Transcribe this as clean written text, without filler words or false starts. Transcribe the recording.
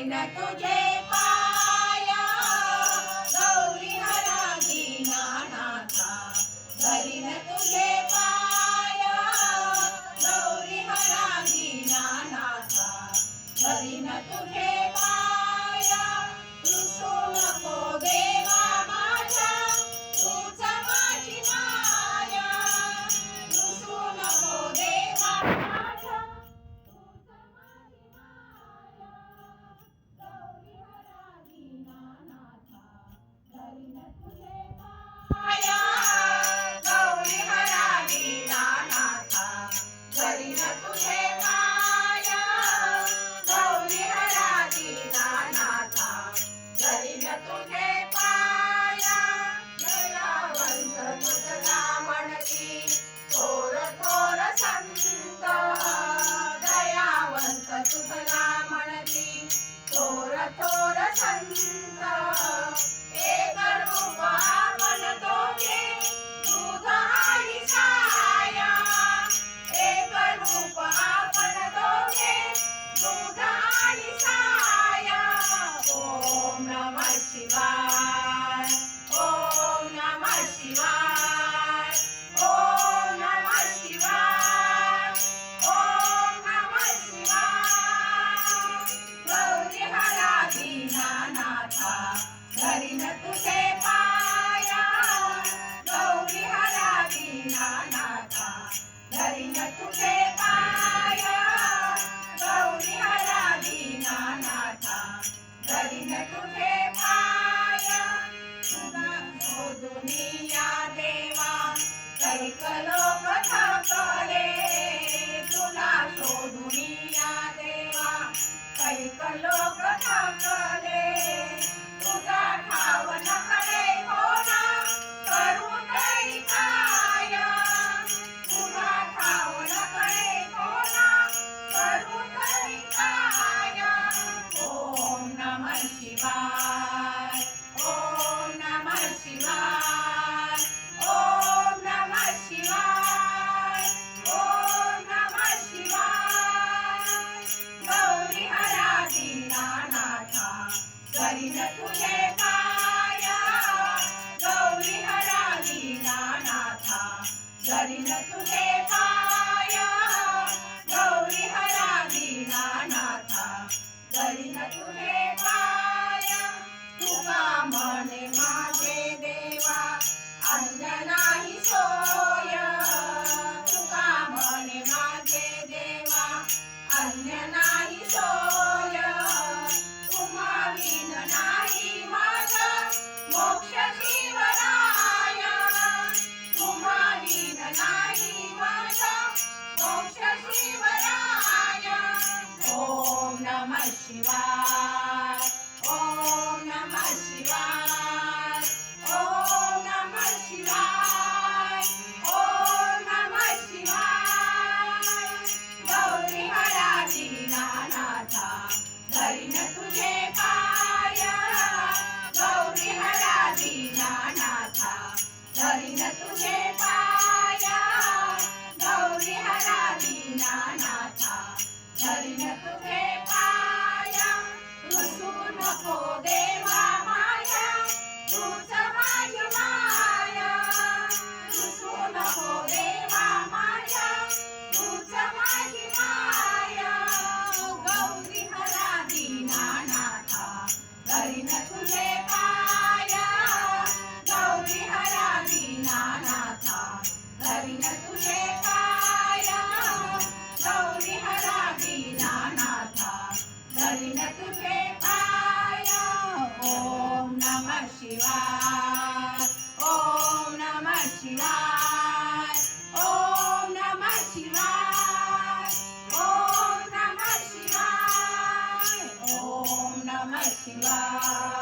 धरीन तुझे पाया गौरी हरा दीनानाथा धरीन तुझे पाया गौरी हरा दीनानाथा धरीन तुझे पाया रुसू नको देवा माझ्या तूच माझी माया रुसू नको देवा माझ्या तूच माझी माया गौरी हरा दीनानाथा धरीन तुझे पाया गौरी हरा दीनानाथा धरीन तुझे पाया गौरी हरा दीनानाथा धरीन तुझे पाया दयावंत तुझला म्हणती थोर थोर संत दयावंत तुझला म्हणती थोर थोर संत एक रूप आपण दोघे दूध आणि छाया एक रूप आपण दोघे दूध आणि छाया ओम नमः शिवाय ओम नमः शिवाय ओम नमः शिवाय ओम नमः शिवाय गौरी हरा दीनानाथा धरीन तुझे पाया गौरी हरा दीनानाथा धरीन तुझे पाया गौरी हरा दीनानाथा धरीन तुझे पाया तुझा शोधुनिया देवा कैक लोक थकले तुला शोधुनिया देवा कैक लोक थकले तुझा ठाव नकडे होना करू तरी काय तुझा ठाव नकडे होना करू तरी काय ओम नमः शिवाय ओम नमः शिवाय ओम नमः शिवाय ओम नमः शिवाय गौरी हरा दीनानाथा धरीन तुझे पाया गौरी हरा दीनानाथा धरीन तुझे पाया गौरी हरा दीनानाथा धरीन तुझे पाया तुका म्हणे माझे देवा अन्य नाही सोय तुका म्हणे माझे देवा अन्य नाही सोय तुम्हा विन नाही माझा मोक्ष शिवराय तुम्हा विन नाही माझा मोक्ष शिवराय ओम नमः शिवाय ओम नमः शिवाय ओम नमः शिवाय ओम नमः शिवाय गौरी हरा दीनानाथा धरीन तुझे पाया गौरी हरा दीनानाथा धरीन तुझे पाया गौरी हरा दीनानाथा धरीन तुझे पाया रुसू नको देवा माझ्या तूच माझी माया रुसू नको देवा माझ्या तूच माझी माया गौरी हरा दीनानाथा धरीन तुझे पाया गौरी हरा दीनानाथा धरीन तुझे पाया गौरी हरा दीनानाथा धरीन तुझे पाया ओम नमः शिवाय ओम नमः शिवाय ओम नमः शिवाय ओम नमः शिवाय ओम नमः शिवाय